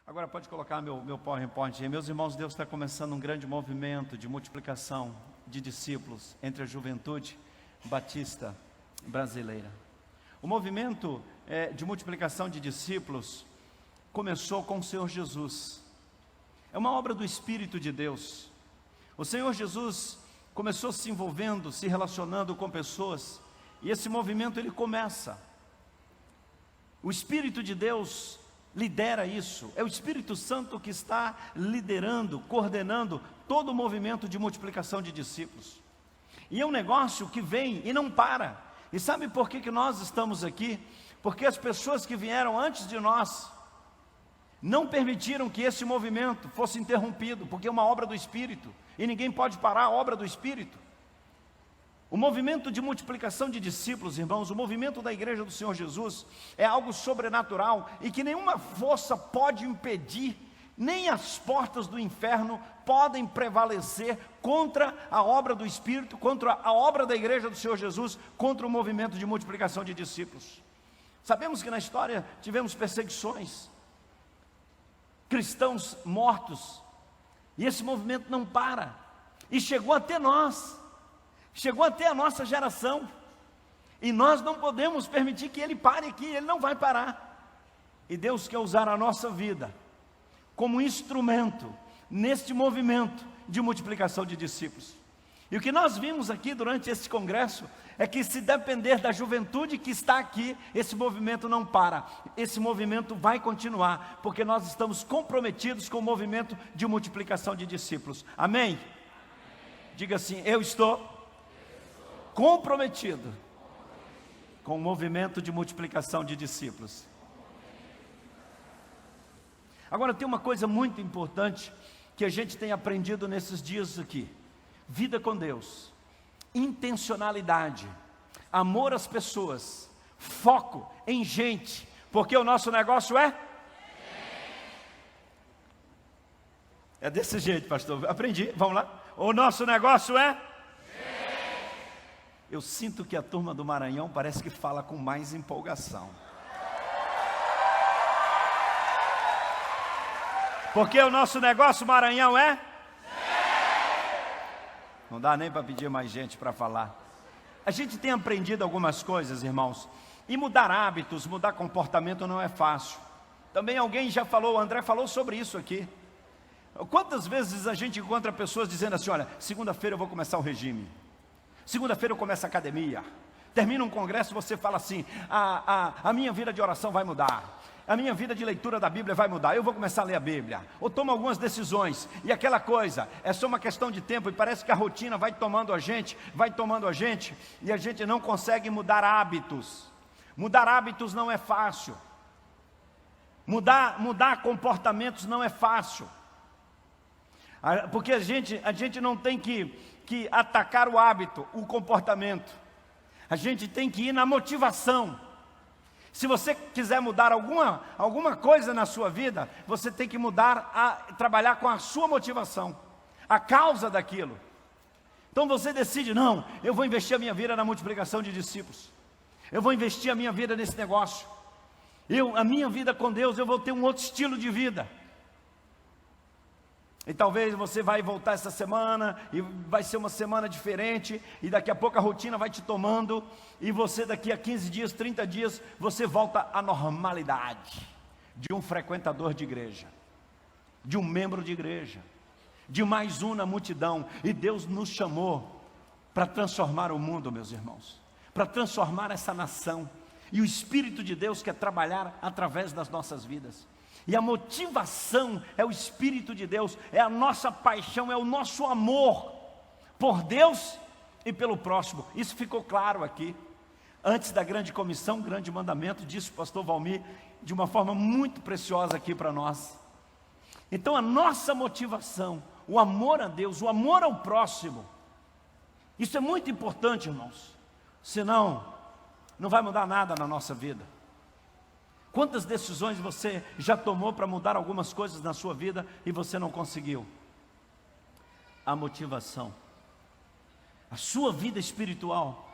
Agora pode colocar meu PowerPoint aí. Meus irmãos, Deus está começando um grande movimento de multiplicação de discípulos entre a juventude batista brasileira. O movimento de multiplicação de discípulos começou com o Senhor Jesus. É uma obra do Espírito de Deus. O Senhor Jesus começou se envolvendo, se relacionando com pessoas, e esse movimento ele começa. O Espírito de Deus lidera isso. É o Espírito Santo que está liderando, coordenando todo o movimento de multiplicação de discípulos. E é um negócio que vem e não para. E sabe por que nós estamos aqui? Porque as pessoas que vieram antes de nós não permitiram que esse movimento fosse interrompido, porque é uma obra do Espírito, e ninguém pode parar a obra do Espírito. O movimento de multiplicação de discípulos, irmãos, o movimento da igreja do Senhor Jesus é algo sobrenatural e que nenhuma força pode impedir, nem as portas do inferno podem prevalecer contra a obra do Espírito, contra a obra da igreja do Senhor Jesus, contra o movimento de multiplicação de discípulos. Sabemos que na história tivemos perseguições, cristãos mortos, e esse movimento não para, e chegou até nós. Chegou até a nossa geração, e nós não podemos permitir que ele pare aqui, ele não vai parar. E Deus quer usar a nossa vida como instrumento neste movimento de multiplicação de discípulos. E o que nós vimos aqui durante esse congresso é que, se depender da juventude que está aqui, esse movimento não para, esse movimento vai continuar, porque nós estamos comprometidos com o movimento de multiplicação de discípulos. Amém? Diga assim: eu estou comprometido com o movimento de multiplicação de discípulos. Agora, tem uma coisa muito importante que a gente tem aprendido nesses dias aqui: vida com Deus, intencionalidade, amor às pessoas, foco em gente, porque o nosso negócio é desse jeito, pastor. Aprendi, vamos lá. O nosso negócio é. Eu sinto que a turma do Maranhão parece que fala com mais empolgação. Porque o nosso negócio Maranhão é? Não dá nem para pedir mais gente para falar. A gente tem aprendido algumas coisas, irmãos, e mudar hábitos, mudar comportamento não é fácil. Também alguém já falou, o André falou sobre isso aqui. Quantas vezes a gente encontra pessoas dizendo assim: olha, segunda-feira eu vou começar o regime, segunda-feira eu começo a academia. Termina um congresso, você fala assim: a minha vida de oração vai mudar, a minha vida de leitura da Bíblia vai mudar, eu vou começar a ler a Bíblia. Ou toma algumas decisões, e aquela coisa, é só uma questão de tempo, e parece que a rotina vai tomando a gente, e a gente não consegue mudar hábitos. Mudar hábitos não é fácil. Mudar comportamentos não é fácil. Porque a gente não tem que atacar o hábito, o comportamento. A gente tem que ir na motivação. Se você quiser mudar alguma coisa na sua vida, você tem que trabalhar com a sua motivação, a causa daquilo. Então você decide: não, eu vou investir a minha vida na multiplicação de discípulos, eu vou investir a minha vida nesse negócio, a minha vida com Deus, eu vou ter um outro estilo de vida. E talvez você vai voltar essa semana, e vai ser uma semana diferente, e daqui a pouco a rotina vai te tomando, e você daqui a 15 dias, 30 dias, você volta à normalidade de um frequentador de igreja, de um membro de igreja, de mais um na multidão. E Deus nos chamou para transformar o mundo, meus irmãos, para transformar essa nação, e o Espírito de Deus quer trabalhar através das nossas vidas. E a motivação é o Espírito de Deus, é a nossa paixão, é o nosso amor por Deus e pelo próximo. Isso ficou claro aqui. Antes da grande comissão, grande mandamento, disse o pastor Valmir de uma forma muito preciosa aqui para nós. Então a nossa motivação, o amor a Deus, o amor ao próximo, isso é muito importante, irmãos. Senão, não vai mudar nada na nossa vida. Quantas decisões você já tomou para mudar algumas coisas na sua vida e você não conseguiu? A motivação, a sua vida espiritual,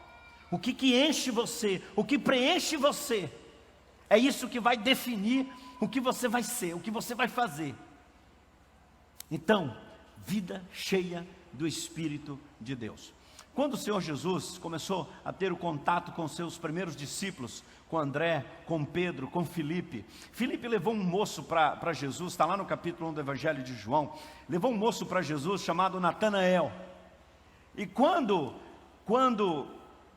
o que enche você, o que preenche você, é isso que vai definir o que você vai ser, o que você vai fazer. Então, vida cheia do Espírito de Deus. Quando o Senhor Jesus começou a ter o contato com seus primeiros discípulos, com André, com Pedro, com Filipe, Filipe levou um moço para Jesus, está lá no capítulo 1 do Evangelho de João, levou um moço para Jesus chamado Natanael. E quando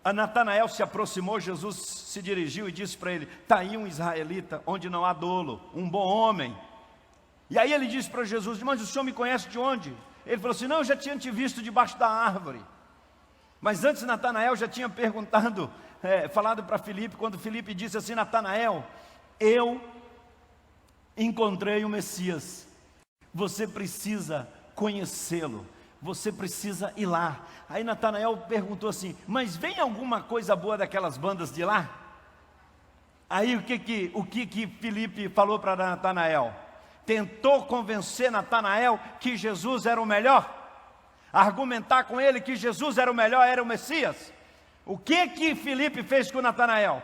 a Natanael se aproximou, Jesus se dirigiu e disse para ele: está aí um israelita onde não há dolo, um bom homem. E aí ele disse para Jesus: mas o senhor me conhece de onde? Ele falou assim: não, eu já tinha te visto debaixo da árvore. Mas antes Natanael já tinha perguntado, falado para Filipe, quando Filipe disse assim: Natanael, eu encontrei o Messias, você precisa conhecê-lo, você precisa ir lá. Aí Natanael perguntou assim: mas vem alguma coisa boa daquelas bandas de lá? Aí o que Filipe falou para Natanael? Tentou convencer Natanael que Jesus era o melhor, argumentar com ele que Jesus era o melhor, era o Messias. O que Filipe fez com Natanael?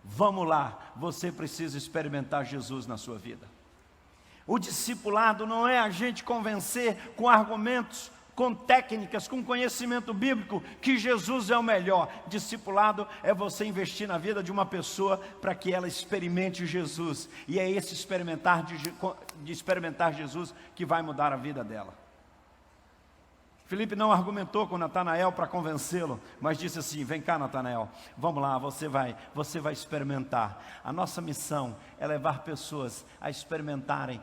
Vamos lá, você precisa experimentar Jesus na sua vida. O discipulado não é a gente convencer com argumentos, com técnicas, com conhecimento bíblico que Jesus é o melhor. Discipulado é você investir na vida de uma pessoa para que ela experimente Jesus. E é esse experimentar de experimentar Jesus que vai mudar a vida dela. Filipe não argumentou com Natanael para convencê-lo, mas disse assim: vem cá, Natanael, vamos lá, você vai experimentar. A nossa missão é levar pessoas a experimentarem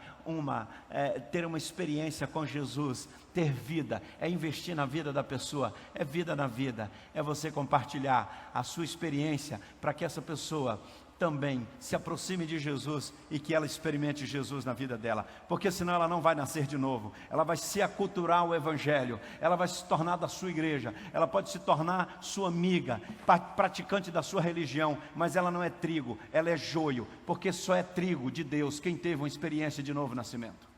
ter uma experiência com Jesus, ter vida, é investir na vida da pessoa, é vida na vida, é você compartilhar a sua experiência para que essa pessoa também se aproxime de Jesus e que ela experimente Jesus na vida dela, porque senão ela não vai nascer de novo, ela vai se aculturar ao Evangelho, ela vai se tornar da sua igreja, ela pode se tornar sua amiga, praticante da sua religião, mas ela não é trigo, ela é joio, porque só é trigo de Deus quem teve uma experiência de novo nascimento.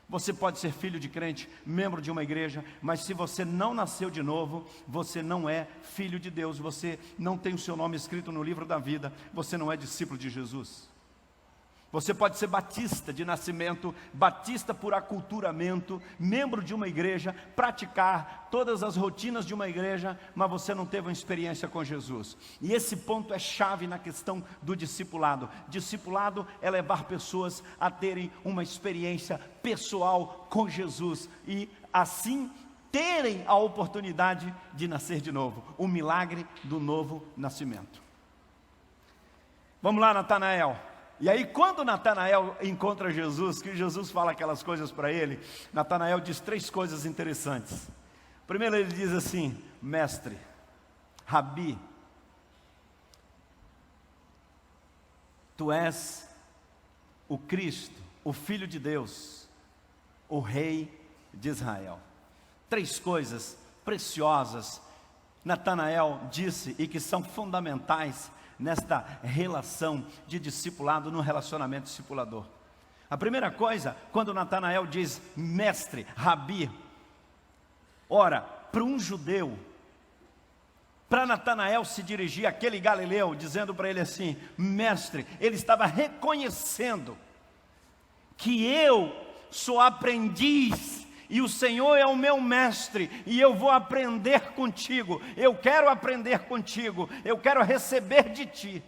Você pode ser filho de crente, membro de uma igreja, mas se você não nasceu de novo, você não é filho de Deus, você não tem o seu nome escrito no livro da vida, você não é discípulo de Jesus. Você pode ser batista de nascimento, batista por aculturamento, membro de uma igreja, praticar todas as rotinas de uma igreja, mas você não teve uma experiência com Jesus. E esse ponto é chave na questão do discipulado. Discipulado é levar pessoas a terem uma experiência pessoal com Jesus e assim terem a oportunidade de nascer de novo. O milagre do novo nascimento. Vamos lá, Natanael. E aí quando Natanael encontra Jesus, que Jesus fala aquelas coisas para ele, Natanael diz 3 coisas interessantes. Primeiro ele diz assim: mestre, Rabi, tu és o Cristo, o Filho de Deus, o Rei de Israel. 3 coisas preciosas Natanael disse e que são fundamentais nesta relação de discipulado, no relacionamento discipulador. A primeira coisa, quando Natanael diz mestre, Rabi, ora, para um judeu, para Natanael se dirigir àquele galileu, dizendo para ele assim, mestre, ele estava reconhecendo que eu sou aprendiz e o Senhor é o meu mestre, e eu vou aprender contigo, eu quero aprender contigo, eu quero receber de ti.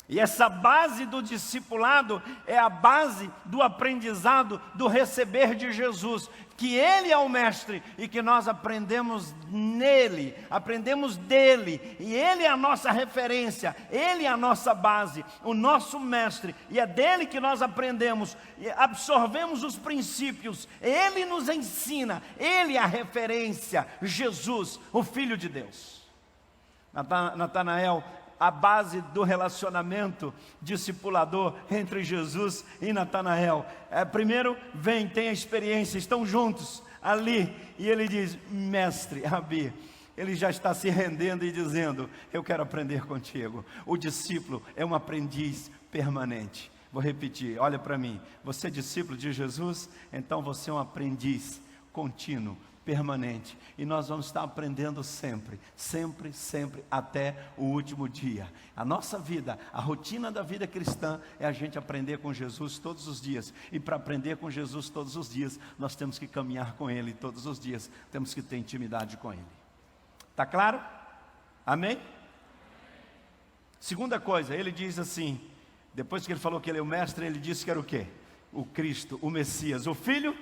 E essa base do discipulado é a base do aprendizado, do receber de Jesus, que Ele é o mestre e que nós aprendemos nele, aprendemos dele, e Ele é a nossa referência, Ele é a nossa base, o nosso mestre, e é dele que nós aprendemos, e absorvemos os princípios, Ele nos ensina, Ele é a referência, Jesus, o Filho de Deus. Natanael, a base do relacionamento discipulador entre Jesus e Natanael. Primeiro, vem, tem a experiência, estão juntos ali, e ele diz, mestre, Rabi, ele já está se rendendo e dizendo, eu quero aprender contigo. O discípulo é um aprendiz permanente. Vou repetir, olha para mim, você é discípulo de Jesus, então você é um aprendiz contínuo, permanente. E nós vamos estar aprendendo sempre, sempre, sempre, até o último dia. A nossa vida, a rotina da vida cristã é a gente aprender com Jesus todos os dias. E para aprender com Jesus todos os dias, nós temos que caminhar com Ele todos os dias. Temos que ter intimidade com Ele. Está claro? Amém? Segunda coisa, ele diz assim, depois que ele falou que ele é o mestre, ele disse que era o quê? O Cristo, o Messias, o Filho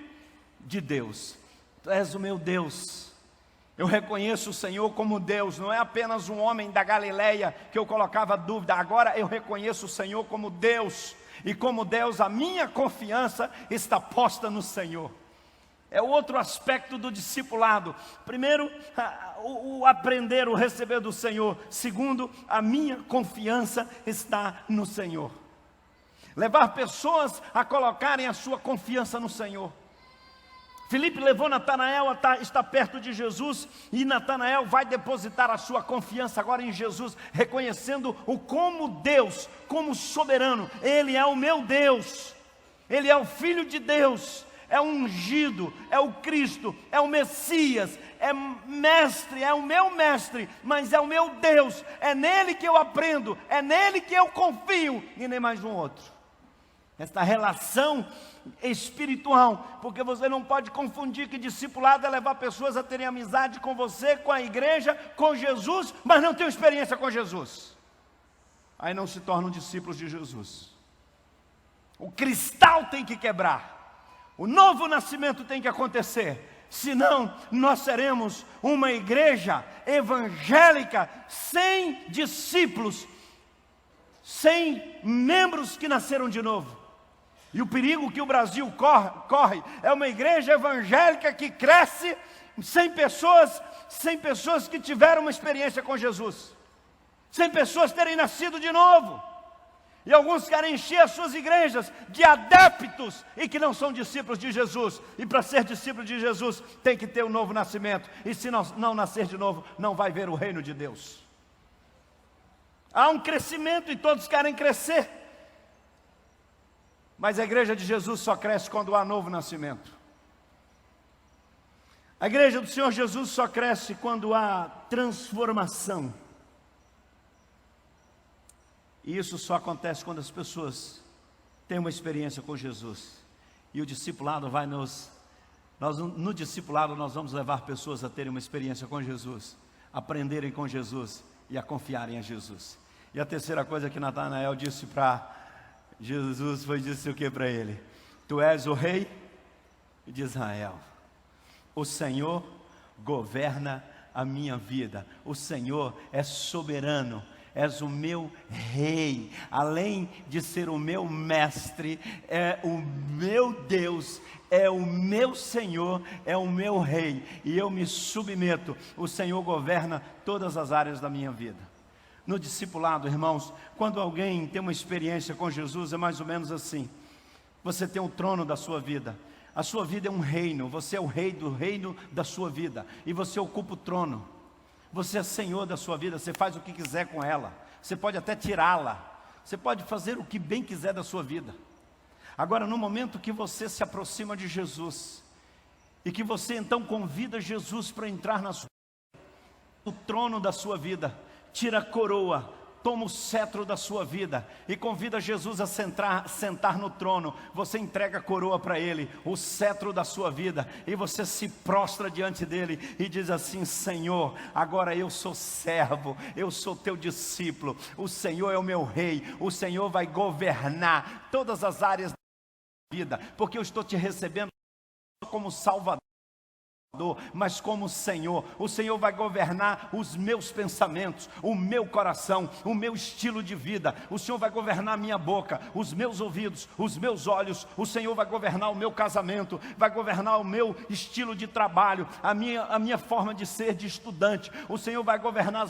de Deus. Tu és o meu Deus. Eu reconheço o Senhor como Deus, não é apenas um homem da Galileia que eu colocava dúvida. Agora eu reconheço o Senhor como Deus, e como Deus a minha confiança está posta no Senhor. É outro aspecto do discipulado. Primeiro, o aprender, o receber do Senhor. Segundo, a minha confiança está no Senhor. Levar pessoas a colocarem a sua confiança no Senhor. Filipe levou Natanael, está perto de Jesus, e Natanael vai depositar a sua confiança agora em Jesus, reconhecendo o como Deus, como soberano. Ele é o meu Deus, Ele é o Filho de Deus, é o ungido, é o Cristo, é o Messias, é mestre, é o meu mestre, mas é o meu Deus, é nele que eu aprendo, é nele que eu confio, e nem mais um outro. Esta relação espiritual, porque você não pode confundir que discipulado é levar pessoas a terem amizade com você, com a igreja, com Jesus, mas não tem experiência com Jesus. Aí não se tornam discípulos de Jesus. O cristal tem que quebrar, o novo nascimento tem que acontecer, senão nós seremos uma igreja evangélica sem discípulos, sem membros que nasceram de novo. E o perigo que o Brasil corre é uma igreja evangélica que cresce sem pessoas que tiveram uma experiência com Jesus, sem pessoas terem nascido de novo. E alguns querem encher as suas igrejas de adeptos e que não são discípulos de Jesus. E para ser discípulo de Jesus tem que ter um novo nascimento. E se não nascer de novo, não vai ver o reino de Deus. Há um crescimento e todos querem crescer. Mas a igreja de Jesus só cresce quando há novo nascimento. A igreja do Senhor Jesus só cresce quando há transformação. E isso só acontece quando as pessoas têm uma experiência com Jesus. E o discipulado vai no discipulado nós vamos levar pessoas a terem uma experiência com Jesus, aprenderem com Jesus e a confiarem em Jesus. E a terceira coisa que Natanael disse para Jesus disse o que para ele? Tu és o rei de Israel. O Senhor governa a minha vida. O Senhor é soberano. És o meu rei. Além de ser o meu mestre, é o meu Deus, é o meu Senhor, é o meu rei. E eu me submeto. O Senhor governa todas as áreas da minha vida. No discipulado, irmãos, quando alguém tem uma experiência com Jesus, é mais ou menos assim. Você tem o trono da sua vida. A sua vida é um reino. Você é o rei do reino da sua vida. E você ocupa o trono. Você é senhor da sua vida. Você faz o que quiser com ela. Você pode até tirá-la. Você pode fazer o que bem quiser da sua vida. Agora, no momento que você se aproxima de Jesus, e que você então convida Jesus para entrar na sua vida, o trono da sua vida, tira a coroa, toma o cetro da sua vida e convida Jesus a sentar no trono. Você entrega a coroa para Ele, o cetro da sua vida, e você se prostra diante dEle e diz assim: Senhor, agora eu sou servo, eu sou teu discípulo, o Senhor é o meu rei, o Senhor vai governar todas as áreas da vida, porque eu estou te recebendo como Salvador, mas como Senhor. O Senhor vai governar os meus pensamentos, o meu coração, o meu estilo de vida. O Senhor vai governar a minha boca, os meus ouvidos, os meus olhos. O Senhor vai governar o meu casamento, vai governar o meu estilo de trabalho, a minha forma de ser de estudante. O Senhor vai governar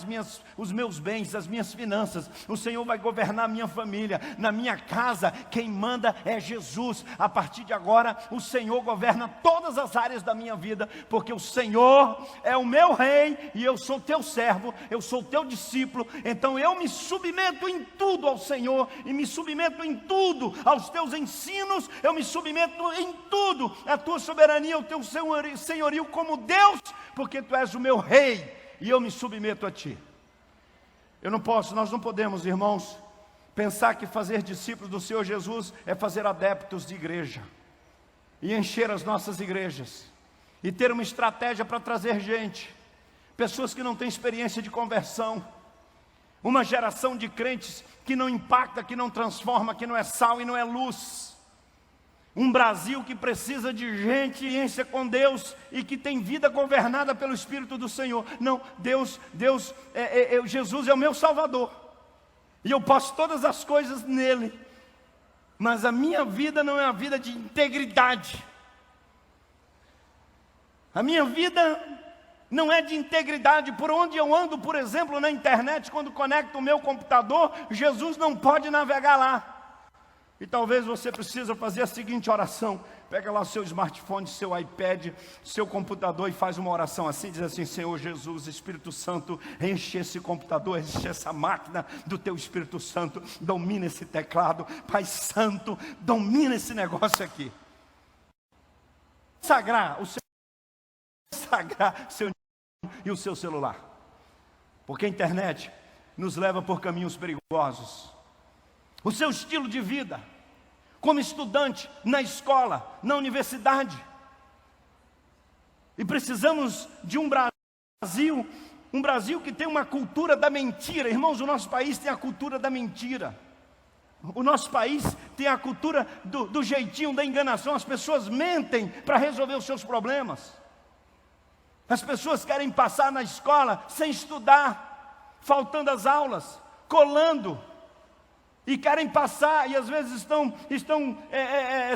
os meus bens, as minhas finanças. O Senhor vai governar a minha família. Na minha casa, quem manda é Jesus. A partir de agora, o Senhor governa todas as áreas da minha vida, porque o Senhor é o meu rei e eu sou teu servo, eu sou teu discípulo. Então eu me submeto em tudo ao Senhor e me submeto em tudo aos teus ensinos, eu me submeto em tudo à tua soberania, ao teu senhorio como Deus, porque tu és o meu rei e eu me submeto a ti. Nós não podemos, irmãos, pensar que fazer discípulos do Senhor Jesus é fazer adeptos de igreja e encher as nossas igrejas e ter uma estratégia para trazer gente, pessoas que não têm experiência de conversão, uma geração de crentes que não impacta, que não transforma, que não é sal e não é luz. Um Brasil que precisa de gente em ciência com Deus e que tem vida governada pelo Espírito do Senhor. Não, Jesus é o meu Salvador e eu posso todas as coisas nele, mas a minha vida não é uma vida de integridade. A minha vida não é de integridade. Por onde eu ando, por exemplo, na internet, quando conecto o meu computador, Jesus não pode navegar lá. E talvez você precisa fazer a seguinte oração: pega lá o seu smartphone, seu iPad, seu computador e faz uma oração assim, diz assim: Senhor Jesus, Espírito Santo, enche esse computador, enche essa máquina do teu Espírito Santo, domina esse teclado, Pai Santo, domina esse negócio aqui. Sagrar o seu e o seu celular, porque a internet nos leva por caminhos perigosos. O seu estilo de vida, como estudante, na escola, na universidade. E precisamos de um Brasil que tem uma cultura da mentira. Irmãos, o nosso país tem a cultura da mentira. O nosso país tem a cultura do jeitinho, da enganação. As pessoas mentem para resolver os seus problemas. As pessoas querem passar na escola sem estudar, faltando as aulas, colando. E querem passar, e às vezes estão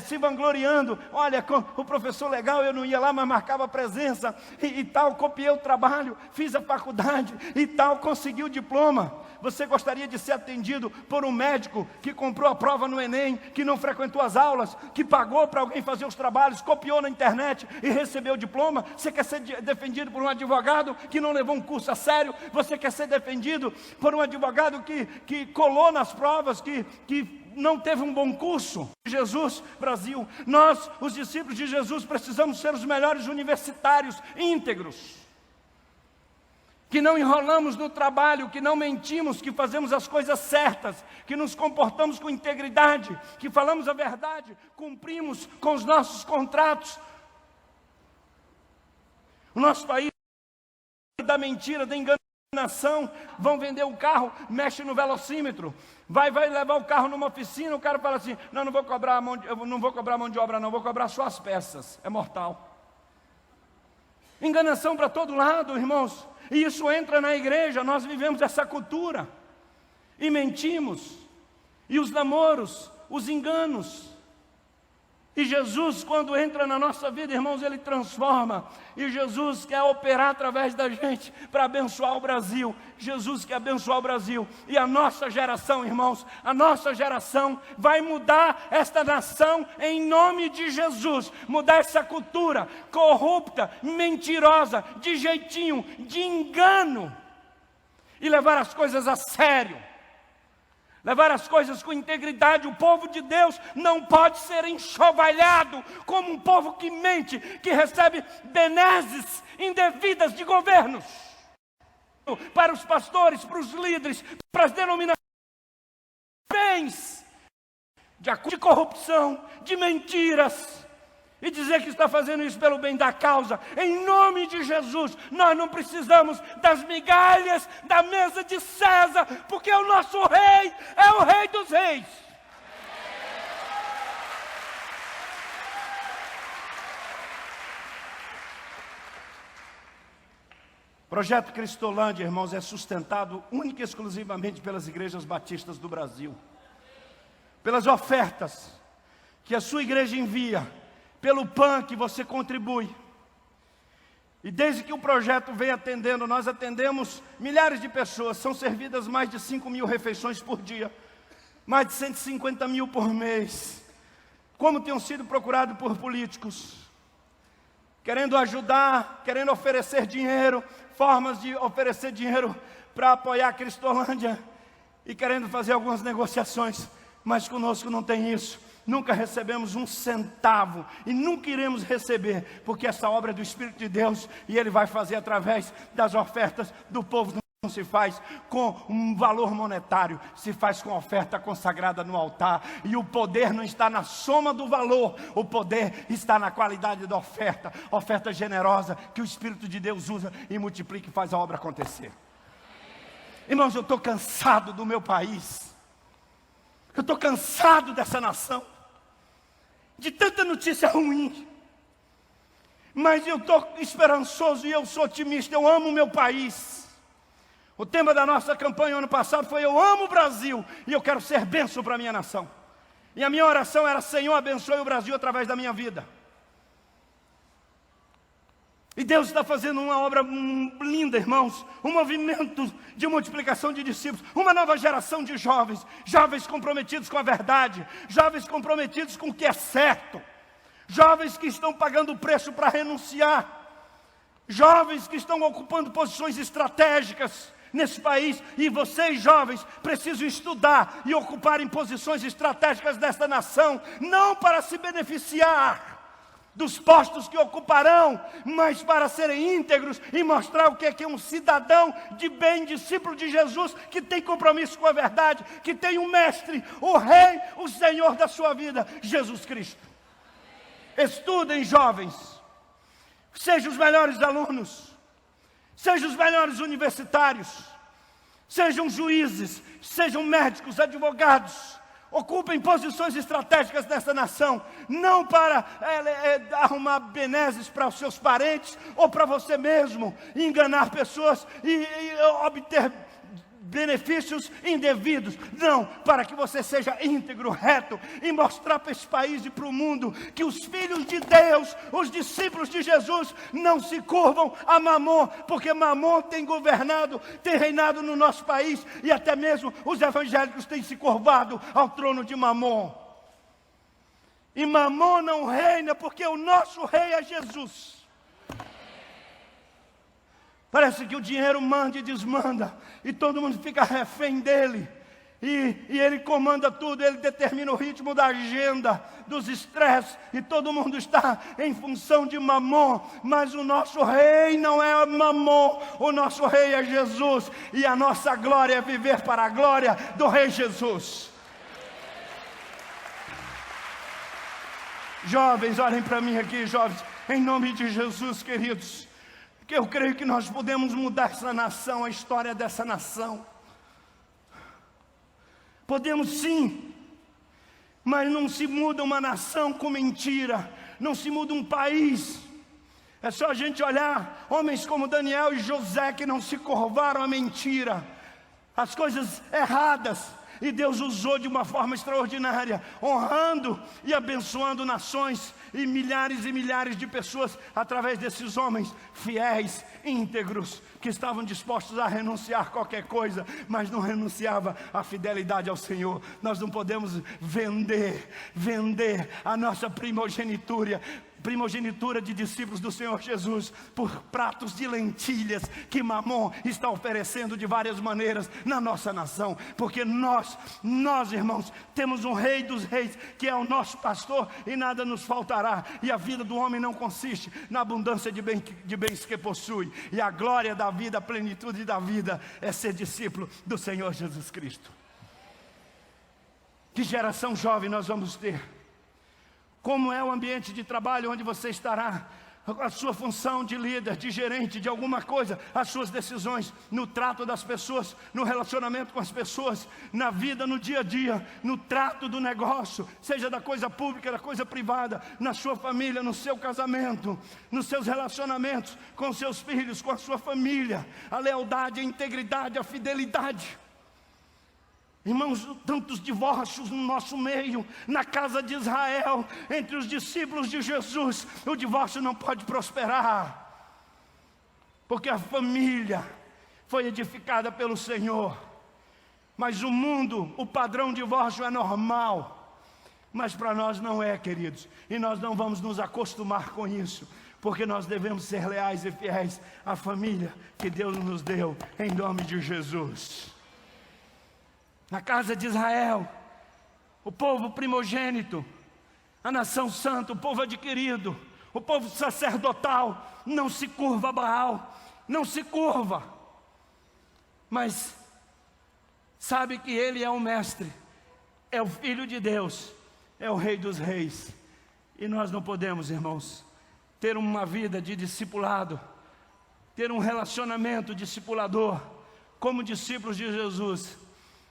se vangloriando. Olha, o professor legal, eu não ia lá, mas marcava presença, e tal, copiei o trabalho, fiz a faculdade, e tal, consegui o diploma. Você gostaria de ser atendido por um médico que comprou a prova no Enem, que não frequentou as aulas, que pagou para alguém fazer os trabalhos, copiou na internet e recebeu o diploma? Você quer ser defendido por um advogado que não levou um curso a sério? Você quer ser defendido por um advogado que colou nas provas, que não teve um bom curso? Jesus, Brasil, nós, os discípulos de Jesus, precisamos ser os melhores universitários íntegros, que não enrolamos no trabalho, que não mentimos, que fazemos as coisas certas, que nos comportamos com integridade, que falamos a verdade, cumprimos com os nossos contratos. O nosso país da mentira, da enganação. Vão vender um carro, mexe no velocímetro, vai levar o carro numa oficina, o cara fala assim: não vou cobrar mão de obra não, vou cobrar só as peças. É mortal. Enganação para todo lado, irmãos. E isso entra na igreja, nós vivemos essa cultura, e mentimos, e os namoros, os enganos. E Jesus, quando entra na nossa vida, irmãos, Ele transforma. E Jesus quer operar através da gente para abençoar o Brasil. Jesus quer abençoar o Brasil. E a nossa geração, irmãos, a nossa geração vai mudar esta nação em nome de Jesus. Mudar essa cultura corrupta, mentirosa, de jeitinho, de engano. E levar as coisas a sério. Levar as coisas com integridade. O povo de Deus não pode ser enxovalhado como um povo que mente, que recebe benesses indevidas de governos. Para os pastores, para os líderes, para as denominações, bens de corrupção, de mentiras. E dizer que está fazendo isso pelo bem da causa, em nome de Jesus. Nós não precisamos das migalhas da mesa de César, porque o nosso rei é o rei dos reis. O projeto Cristolândia, irmãos, é sustentado única e exclusivamente pelas igrejas batistas do Brasil. Pelas ofertas que a sua igreja envia, pelo PAN que você contribui. E desde que o projeto veio atendendo, nós atendemos milhares de pessoas, são servidas mais de 5.000 refeições por dia, mais de 150.000 por mês. Como tenham sido procurados por políticos, querendo ajudar, querendo oferecer dinheiro, formas de oferecer dinheiro para apoiar a Cristolândia, e querendo fazer algumas negociações, mas conosco não tem isso. Nunca recebemos um centavo e nunca iremos receber, porque essa obra é do Espírito de Deus e Ele vai fazer através das ofertas do povo. Não se faz com um valor monetário, se faz com oferta consagrada no altar. E o poder não está na soma do valor, o poder está na qualidade da oferta. Oferta generosa que o Espírito de Deus usa e multiplica e faz a obra acontecer. Irmãos, eu estou cansado do meu país. Eu estou cansado dessa nação, de tanta notícia ruim. Mas eu estou esperançoso e eu sou otimista. Eu amo o meu país. O tema da nossa campanha ano passado foi: eu amo o Brasil e eu quero ser bênção para a minha nação. E a minha oração era: Senhor, abençoe o Brasil através da minha vida. E Deus está fazendo uma obra linda, irmãos. Um movimento de multiplicação de discípulos. Uma nova geração de jovens. Jovens comprometidos com a verdade. Jovens comprometidos com o que é certo. Jovens que estão pagando o preço para renunciar. Jovens que estão ocupando posições estratégicas nesse país. E vocês, jovens, precisam estudar e ocuparem posições estratégicas desta nação. Não para se beneficiar dos postos que ocuparão, mas para serem íntegros e mostrar o que é um cidadão de bem, discípulo de Jesus, que tem compromisso com a verdade, que tem um mestre, o Rei, o Senhor da sua vida, Jesus Cristo. Estudem, jovens, sejam os melhores alunos, sejam os melhores universitários, sejam juízes, sejam médicos, advogados. Ocupem posições estratégicas nessa nação, não para arrumar benesses para os seus parentes, ou para você mesmo, enganar pessoas e obter benefícios indevidos. Não, para que você seja íntegro, reto, e mostrar para esse país e para o mundo que os filhos de Deus, os discípulos de Jesus, não se curvam a Mamon, porque Mamon tem governado, tem reinado no nosso país, e até mesmo os evangélicos têm se curvado ao trono de Mamon. E Mamon não reina, porque o nosso rei é Jesus. Parece que o dinheiro manda e desmanda, e todo mundo fica refém dele, e ele comanda tudo, ele determina o ritmo da agenda, dos estresses, e todo mundo está em função de Mamon. Mas o nosso rei não é Mamon, o nosso rei é Jesus, e a nossa glória é viver para a glória do Rei Jesus. Jovens, olhem para mim aqui, jovens, em nome de Jesus, queridos. Porque eu creio que nós podemos mudar essa nação, a história dessa nação. Podemos sim, mas não se muda uma nação com mentira, não se muda um país. É só a gente olhar homens como Daniel e José, que não se curvaram à mentira, as coisas erradas. E Deus usou de uma forma extraordinária, honrando e abençoando nações e milhares de pessoas através desses homens fiéis, íntegros, que estavam dispostos a renunciar a qualquer coisa, mas não renunciava à fidelidade ao Senhor. Nós não podemos vender a nossa primogenitura de discípulos do Senhor Jesus por pratos de lentilhas que Mamon está oferecendo de várias maneiras na nossa nação, porque nós irmãos, temos um Rei dos Reis que é o nosso pastor, e nada nos faltará. E a vida do homem não consiste na abundância de bens que possui, e a glória da vida, a plenitude da vida é ser discípulo do Senhor Jesus Cristo. Que geração jovem nós vamos ter? Como é o ambiente de trabalho onde você estará? A sua função de líder, de gerente, de alguma coisa, as suas decisões no trato das pessoas, no relacionamento com as pessoas, na vida, no dia a dia, no trato do negócio, seja da coisa pública, da coisa privada, na sua família, no seu casamento, nos seus relacionamentos com seus filhos, com a sua família, a lealdade, a integridade, a fidelidade. Irmãos, tantos divórcios no nosso meio, na casa de Israel, entre os discípulos de Jesus. O divórcio não pode prosperar, porque a família foi edificada pelo Senhor. Mas o mundo, o padrão divórcio é normal, mas para nós não é, queridos, e nós não vamos nos acostumar com isso. porque nós devemos ser leais e fiéis à família que Deus nos deu, em nome de Jesus. Na casa de Israel, o povo primogênito, a nação santa, o povo adquirido, o povo sacerdotal, não se curva a Baal, não se curva, mas sabe que Ele é o mestre, é o Filho de Deus, é o Rei dos Reis. E nós não podemos, irmãos, ter uma vida de discipulado, ter um relacionamento discipulador, como discípulos de Jesus,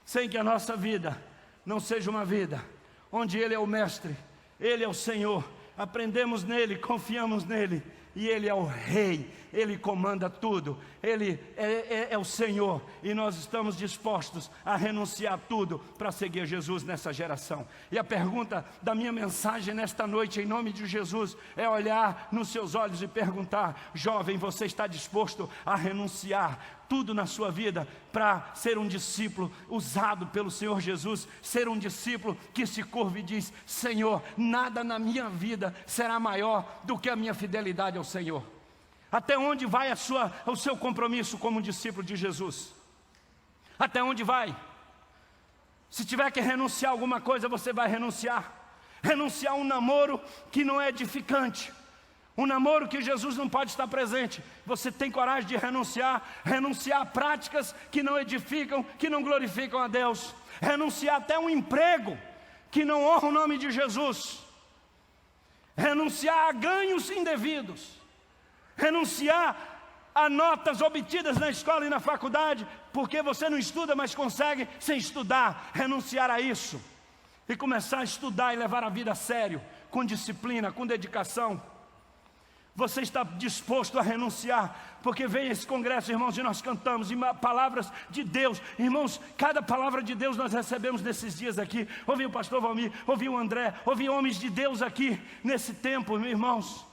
sem que a nossa vida não seja uma vida onde Ele é o mestre, Ele é o Senhor, aprendemos nele, confiamos nele, e Ele é o Rei, Ele comanda tudo, Ele é o Senhor, e nós estamos dispostos a renunciar tudo para seguir Jesus nessa geração. E a pergunta da minha mensagem nesta noite, em nome de Jesus, é olhar nos seus olhos e perguntar: jovem, você está disposto a renunciar tudo na sua vida para ser um discípulo usado pelo Senhor Jesus, ser um discípulo que se curva e diz: Senhor, nada na minha vida será maior do que a minha fidelidade ao Senhor? Até onde vai o seu compromisso como um discípulo de Jesus? Até onde vai? Se tiver que renunciar a alguma coisa, você vai renunciar. Renunciar a um namoro que não é edificante, um namoro que Jesus não pode estar presente. Você tem coragem de renunciar a práticas que não edificam, que não glorificam a Deus, renunciar até um emprego que não honra o nome de Jesus, renunciar a ganhos indevidos, renunciar a notas obtidas na escola e na faculdade, porque você não estuda, mas consegue sem estudar, renunciar a isso e começar a estudar e levar a vida a sério, com disciplina, com dedicação. Você está disposto a renunciar? Porque vem esse congresso, irmãos, e nós cantamos e palavras de Deus, irmãos, cada palavra de Deus nós recebemos nesses dias aqui. Ouvi o pastor Valmir, ouvi o André, ouvi homens de Deus aqui nesse tempo, meus irmãos.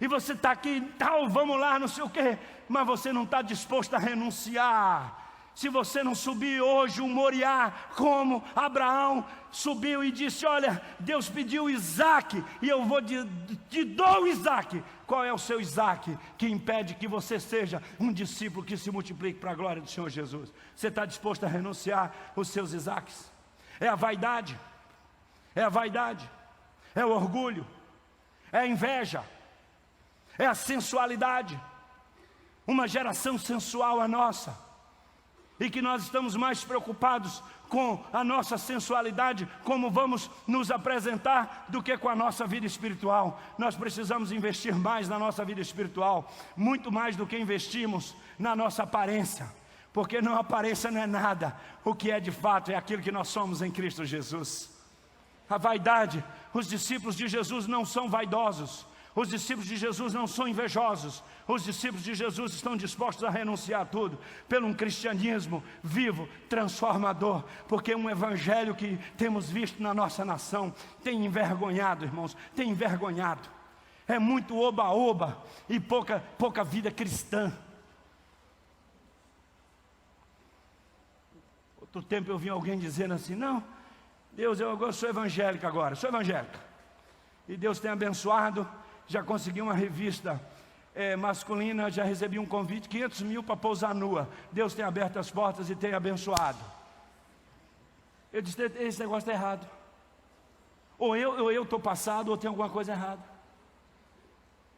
E você está aqui, tal, vamos lá, não sei o quê, mas você não está disposto a renunciar. Se você não subir hoje um Moriá, como Abraão subiu e disse: olha, Deus pediu Isaac, e eu vou te dou Isaac. Qual é o seu Isaac que impede que você seja um discípulo que se multiplique para a glória do Senhor Jesus? Você está disposto a renunciar os seus Isaques? É a vaidade, é o orgulho, é a inveja, é a sensualidade. Uma geração sensual a nossa, e que nós estamos mais preocupados com a nossa sensualidade, como vamos nos apresentar, do que com a nossa vida espiritual. Nós precisamos investir mais na nossa vida espiritual, muito mais do que investimos na nossa aparência, porque a aparência não é nada, o que é de fato é aquilo que nós somos em Cristo Jesus. A vaidade, os discípulos de Jesus não são vaidosos, os discípulos de Jesus não são invejosos, os discípulos de Jesus estão dispostos a renunciar a tudo, pelo um cristianismo vivo, transformador, porque um evangelho que temos visto na nossa nação tem envergonhado, irmãos, tem envergonhado. É muito oba-oba e pouca vida cristã. Outro tempo eu vi alguém dizendo assim: não, Deus, eu sou evangélica agora, sou evangélica, e Deus tem abençoado. Já consegui uma revista masculina, já recebi um convite, 500 mil para pousar nua. Deus tem aberto as portas e tem abençoado. Eu disse: esse negócio está errado. Ou eu estou passado, ou tem alguma coisa errada.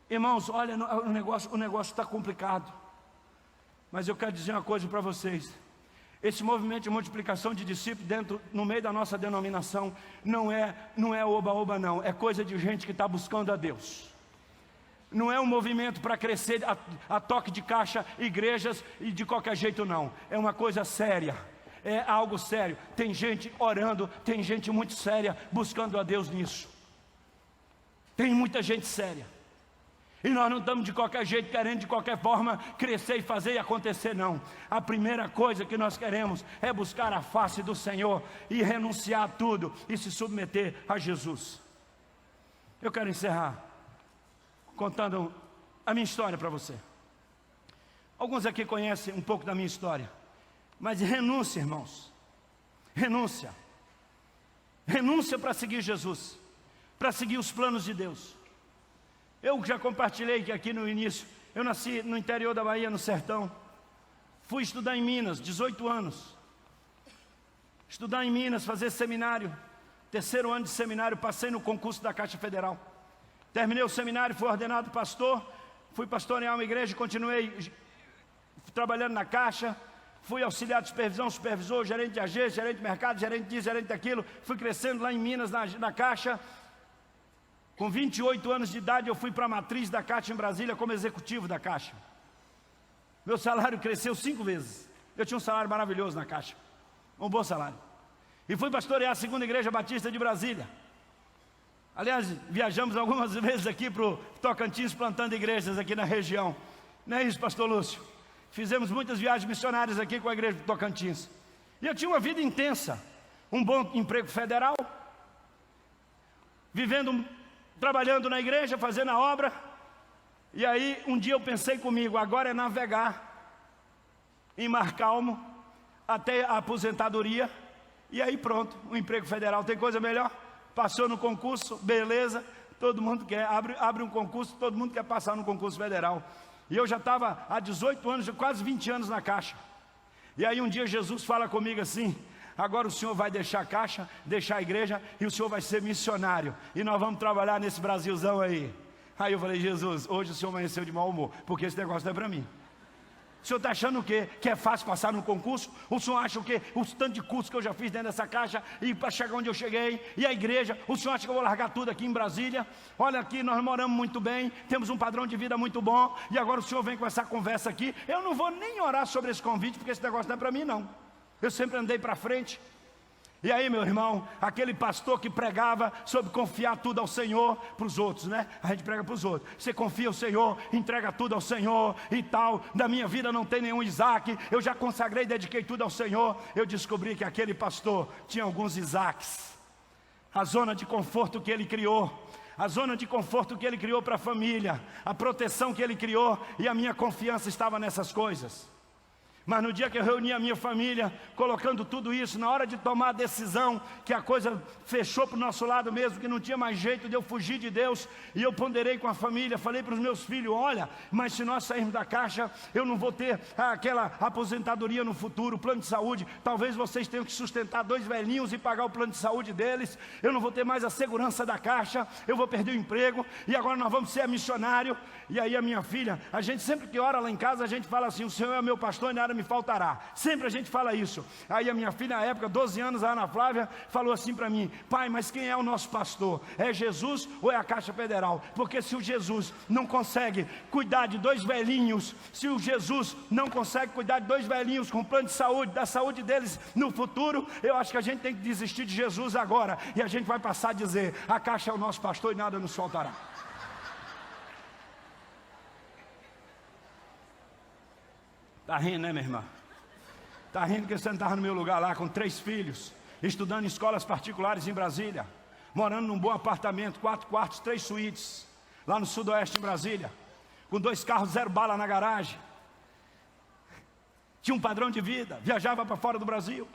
Irmãos, olha, o negócio está complicado. Mas eu quero dizer uma coisa para vocês. Esse movimento de multiplicação de discípulos no meio da nossa denominação não é oba-oba não, é coisa de gente que está buscando a Deus. Não é um movimento para crescer a toque de caixa, igrejas e de qualquer jeito não. É uma coisa séria, é algo sério. Tem gente orando, tem gente muito séria buscando a Deus nisso. Tem muita gente séria. E nós não estamos de qualquer jeito, querendo de qualquer forma crescer e fazer e acontecer, não. A primeira coisa que nós queremos é buscar a face do Senhor e renunciar a tudo e se submeter a Jesus. Eu quero encerrar contando a minha história para você. Alguns aqui conhecem um pouco da minha história, mas renúncia, irmãos, renúncia para seguir Jesus, para seguir os planos de Deus. Eu já compartilhei que aqui no início, eu nasci no interior da Bahia, no sertão. Fui estudar em Minas, 18 anos. Estudar em Minas, fazer seminário. Terceiro ano de seminário, passei no concurso da Caixa Federal. Terminei o seminário, fui ordenado pastor. Fui pastorear uma igreja, continuei trabalhando na Caixa. Fui auxiliar de supervisão, supervisor, gerente de agência, gerente de mercado, gerente disso, gerente daquilo. Fui crescendo lá em Minas, na Caixa. Com 28 anos de idade, eu fui para a matriz da Caixa em Brasília como executivo da Caixa. Meu salário cresceu 5 vezes. Eu tinha um salário maravilhoso na Caixa. Um bom salário. E fui pastorear a segunda igreja batista de Brasília. Aliás, viajamos algumas vezes aqui para o Tocantins, plantando igrejas aqui na região. Não é isso, pastor Lúcio? Fizemos muitas viagens missionárias aqui com a igreja do Tocantins. E eu tinha uma vida intensa. Um bom emprego federal. Trabalhando na igreja, fazendo a obra. E aí, um dia eu pensei comigo, agora é navegar em mar calmo até a aposentadoria. E aí pronto, um emprego federal, tem coisa melhor? Passou no concurso, beleza, todo mundo quer, abre um concurso, todo mundo quer passar no concurso federal. E eu já estava há 18 anos, quase 20 anos na Caixa. E aí um dia Jesus fala comigo assim: agora o senhor vai deixar a Caixa, deixar a igreja, e o senhor vai ser missionário. E nós vamos trabalhar nesse Brasilzão aí. Aí eu falei: Jesus, hoje o senhor amanheceu de mau humor, porque esse negócio não é para mim. O senhor está achando o quê? Que é fácil passar no concurso? O senhor acha o quê? O tanto de curso que eu já fiz dentro dessa Caixa, e para chegar onde eu cheguei, e a igreja, o senhor acha que eu vou largar tudo aqui em Brasília? Olha aqui, nós moramos muito bem, temos um padrão de vida muito bom, e agora o senhor vem com essa conversa aqui. Eu não vou nem orar sobre esse convite, porque esse negócio não é para mim não. Eu sempre andei para frente. E aí, meu irmão, aquele pastor que pregava sobre confiar tudo ao Senhor para os outros, né? A gente prega para os outros. Você confia ao Senhor, entrega tudo ao Senhor e tal. Da minha vida não tem nenhum Isaac. Eu já consagrei, dediquei tudo ao Senhor. Eu descobri que aquele pastor tinha alguns Isaques. A zona de conforto que ele criou. A zona de conforto que ele criou para a família. A proteção que ele criou. E a minha confiança estava nessas coisas. Mas no dia que eu reuni a minha família, colocando tudo isso, na hora de tomar a decisão, que a coisa fechou para o nosso lado mesmo, que não tinha mais jeito de eu fugir de Deus, e eu ponderei com a família, falei para os meus filhos: olha, mas se nós sairmos da Caixa, eu não vou ter aquela aposentadoria no futuro, plano de saúde, talvez vocês tenham que sustentar 2 velhinhos e pagar o plano de saúde deles, eu não vou ter mais a segurança da Caixa, eu vou perder o emprego, e agora nós vamos ser missionário. E aí a minha filha, a gente sempre que ora lá em casa, a gente fala assim: o Senhor é meu pastor e nada me faltará. Sempre a gente fala isso. Aí a minha filha, na época, 12 anos, a Ana Flávia, falou assim para mim: pai, mas quem é o nosso pastor? É Jesus ou é a Caixa Federal? Porque se o Jesus não consegue cuidar de 2 velhinhos, se o Jesus não consegue cuidar de 2 velhinhos com plano de saúde, da saúde deles no futuro, eu acho que a gente tem que desistir de Jesus agora, e a gente vai passar a dizer: a Caixa é o nosso pastor e nada nos faltará. Está rindo, né, minha irmã? Está rindo que você não estava no meu lugar lá com 3 filhos, estudando em escolas particulares em Brasília, morando num bom apartamento, 4 quartos, 3 suítes, lá no sudoeste em Brasília, com 2 carros 0 bala na garagem. Tinha um padrão de vida, viajava para fora do Brasil,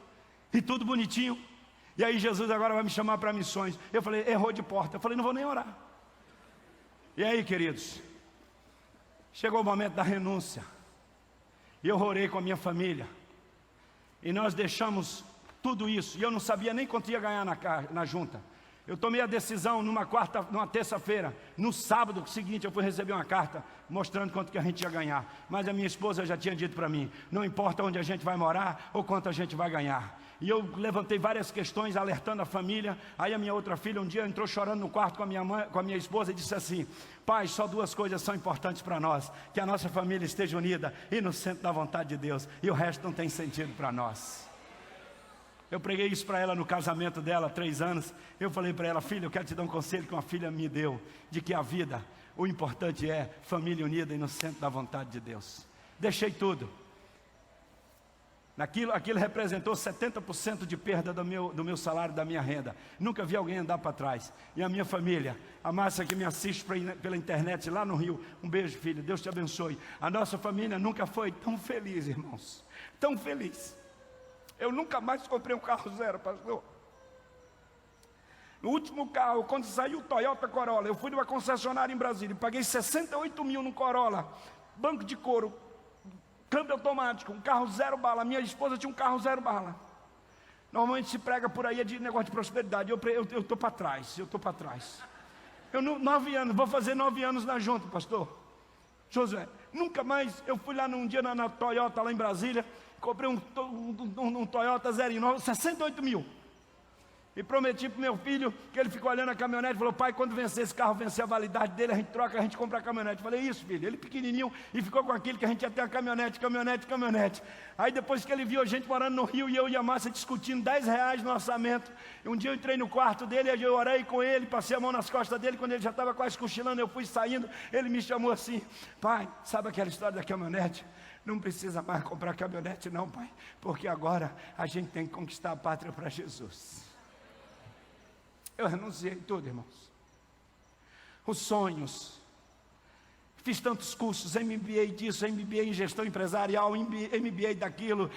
e tudo bonitinho. E aí Jesus agora vai me chamar para missões. Eu falei: errou de porta. Eu falei: não vou nem orar. E aí, queridos, chegou o momento da renúncia. E eu orei com a minha família, e nós deixamos tudo isso, e eu não sabia nem quanto ia ganhar na junta. Eu tomei a decisão numa terça-feira. No sábado seguinte eu fui receber uma carta mostrando quanto que a gente ia ganhar. Mas a minha esposa já tinha dito para mim: não importa onde a gente vai morar ou quanto a gente vai ganhar. E eu levantei várias questões, alertando a família. Aí a minha outra filha um dia entrou chorando no quarto com a minha mãe, com a minha esposa, e disse assim: pai, só 2 coisas são importantes para nós: que a nossa família esteja unida e no centro da vontade de Deus, e o resto não tem sentido para nós. Eu preguei isso para ela no casamento dela, 3 anos. Eu falei para ela: filha, eu quero te dar um conselho que uma filha me deu, de que a vida, o importante é família unida e no centro da vontade de Deus. Deixei tudo. Aquilo representou 70% de perda do meu salário, da minha renda. Nunca vi alguém andar para trás. E a minha família, a Márcia que me assiste pela internet lá no Rio, um beijo, filha, Deus te abençoe. A nossa família nunca foi tão feliz, irmãos, tão feliz. Eu nunca mais comprei um carro 0, pastor. O último carro, quando saiu o Toyota Corolla, eu fui numa concessionária em Brasília, paguei 68 mil no Corolla, banco de couro, câmbio automático, um carro 0 bala. Minha esposa tinha um carro 0 bala. Normalmente se prega por aí de negócio de prosperidade. Eu estou para trás, eu estou para trás. 9 anos, vou fazer 9 anos na junta, pastor Josué. Nunca mais, eu fui lá num dia na Toyota, lá em Brasília, comprei um Toyota 0,9, 68 mil. E prometi para o meu filho, que ele ficou olhando a caminhonete, falou: pai, quando vencer esse carro, vencer a validade dele, a gente troca, a gente compra a caminhonete. Falei: isso, filho. Ele pequenininho, e ficou com aquilo que a gente ia ter a caminhonete. Aí depois que ele viu a gente morando no Rio, e eu e a Márcia discutindo R$10 no orçamento, um dia eu entrei no quarto dele, eu orei com ele, passei a mão nas costas dele, quando ele já estava quase cochilando, eu fui saindo, ele me chamou assim: pai, sabe aquela história da caminhonete? Não precisa mais comprar caminhonete não, pai, porque agora a gente tem que conquistar a pátria para Jesus. Eu renunciei tudo, irmãos. Os sonhos. Fiz tantos cursos, MBA disso, MBA em gestão empresarial, MBA daquilo,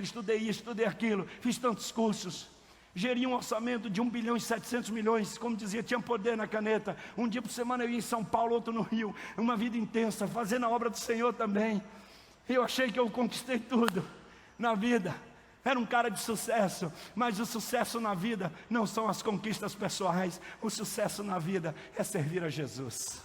estudei isso, estudei aquilo. Fiz tantos cursos. Geri um orçamento de 1 bilhão e 700 milhões, como dizia, tinha poder na caneta. Um dia por semana eu ia em São Paulo, outro no Rio. Uma vida intensa, fazendo a obra do Senhor também. Eu achei que eu conquistei tudo na vida. Era um cara de sucesso, mas o sucesso na vida não são as conquistas pessoais. O sucesso na vida é servir a Jesus.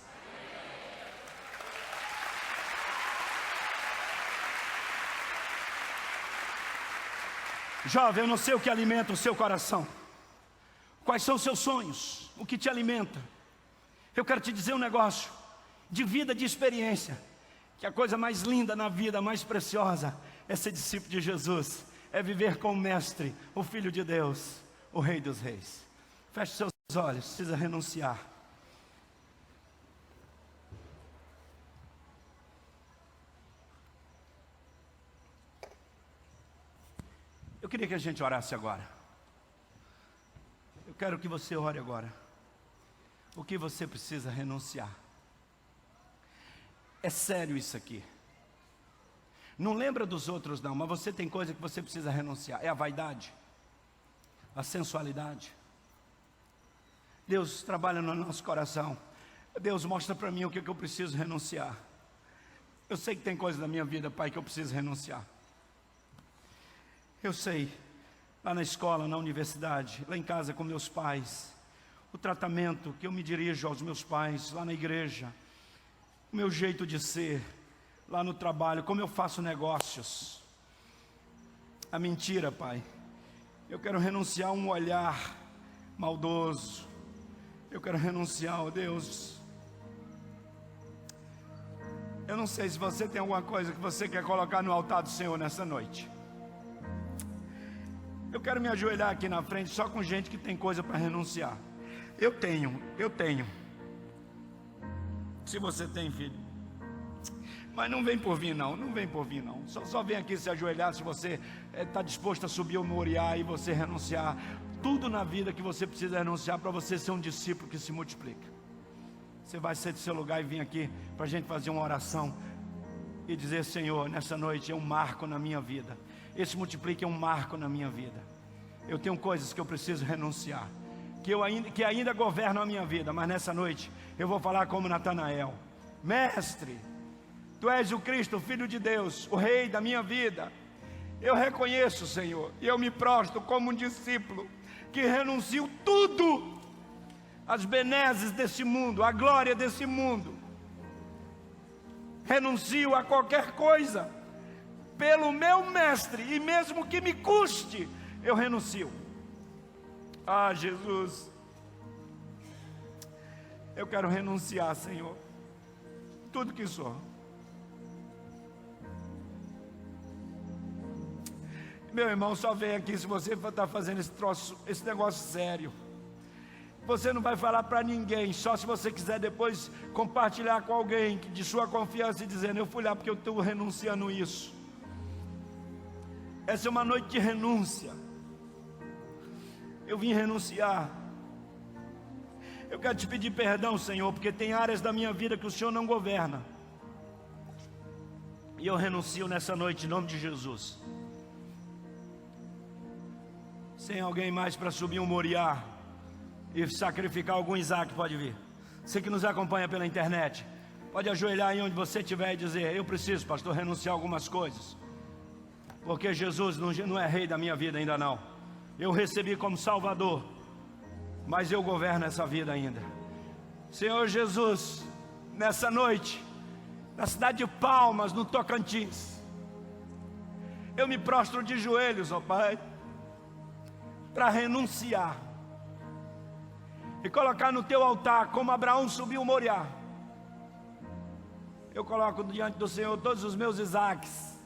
Jovem, eu não sei o que alimenta o seu coração. Quais são os seus sonhos? O que te alimenta? Eu quero te dizer um negócio de vida, de experiência, que a coisa mais linda na vida, mais preciosa, é ser discípulo de Jesus. É viver com o Mestre, o Filho de Deus, o Rei dos Reis. Feche seus olhos, precisa renunciar. Eu queria que a gente orasse agora. Eu quero que você ore agora. O que você precisa renunciar? É sério isso aqui. Não lembra dos outros não, mas você tem coisa que você precisa renunciar. É a vaidade, a sensualidade. Deus trabalha no nosso coração. Deus mostra para mim o que eu preciso renunciar. Eu sei que tem coisa na minha vida, pai, que eu preciso renunciar. Eu sei, lá na escola, na universidade, lá em casa com meus pais, o tratamento que eu me dirijo aos meus pais, lá na igreja, o meu jeito de ser, lá no trabalho, como eu faço negócios. A mentira, pai. Eu quero renunciar a um olhar maldoso. Eu quero renunciar, ó Deus. Eu não sei se você tem alguma coisa que você quer colocar no altar do Senhor nessa noite. Eu quero me ajoelhar aqui na frente só com gente que tem coisa para renunciar. Eu tenho. Se você tem, filho. Mas não vem por vir não, Só vem aqui se ajoelhar se você está disposto a subir o Moriá e você renunciar. Tudo na vida que você precisa renunciar para você ser um discípulo que se multiplica. Você vai sair do seu lugar e vir aqui para a gente fazer uma oração e dizer: Senhor, nessa noite é um marco na minha vida. Esse multiplique é um marco na minha vida. Eu tenho coisas que eu preciso renunciar, que ainda governam a minha vida, mas nessa noite eu vou falar como Natanael: Mestre, Tu és o Cristo, o Filho de Deus, o Rei da minha vida. Eu reconheço, Senhor, e eu me prostro como um discípulo que renuncio tudo, as benesses desse mundo, a glória desse mundo. Renuncio a qualquer coisa pelo meu Mestre, e mesmo que me custe, eu renuncio. Ah, Jesus, eu quero renunciar, Senhor, tudo que sou. Meu irmão, só vem aqui se você está fazendo esse negócio sério. Você não vai falar para ninguém, só se você quiser depois compartilhar com alguém de sua confiança e dizendo: eu fui lá porque eu estou renunciando isso. Essa é uma noite de renúncia. Eu vim renunciar. Eu quero te pedir perdão, Senhor, porque tem áreas da minha vida que o Senhor não governa. E eu renuncio nessa noite em nome de Jesus. Sem alguém mais para subir um Moriá, e sacrificar algum Isaac, pode vir. Você que nos acompanha pela internet, pode ajoelhar aí onde você estiver e dizer: eu preciso, pastor, renunciar a algumas coisas, porque Jesus não é rei da minha vida ainda não. Eu recebi como Salvador, mas eu governo essa vida ainda. Senhor Jesus, nessa noite, na cidade de Palmas, no Tocantins, eu me prostro de joelhos, ó Pai, para renunciar e colocar no teu altar, como Abraão subiu o Moriá. Eu coloco diante do Senhor todos os meus Isaques,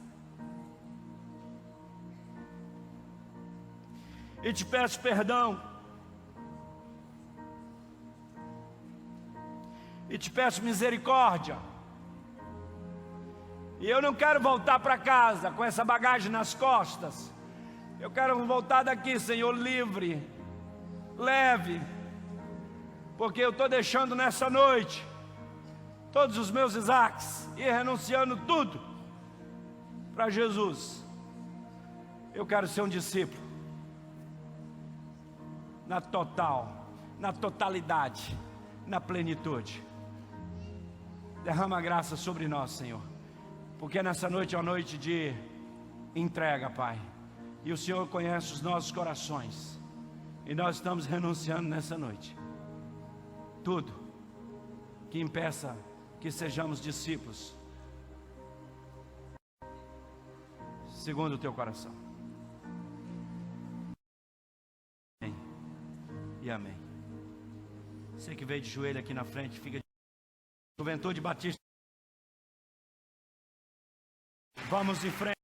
e te peço perdão, e te peço misericórdia. E eu não quero voltar para casa com essa bagagem nas costas. Eu quero voltar daqui, Senhor, livre, leve, porque eu estou deixando nessa noite todos os meus Isaques e renunciando tudo para Jesus. Eu quero ser um discípulo na totalidade, na plenitude. Derrama graça sobre nós, Senhor, porque nessa noite é uma noite de entrega, Pai, e o Senhor conhece os nossos corações, e nós estamos renunciando nessa noite tudo que impeça que sejamos discípulos segundo o teu coração. Amém e amém. Você que veio de joelho aqui na frente, fica de Juventude Batista. Vamos em frente.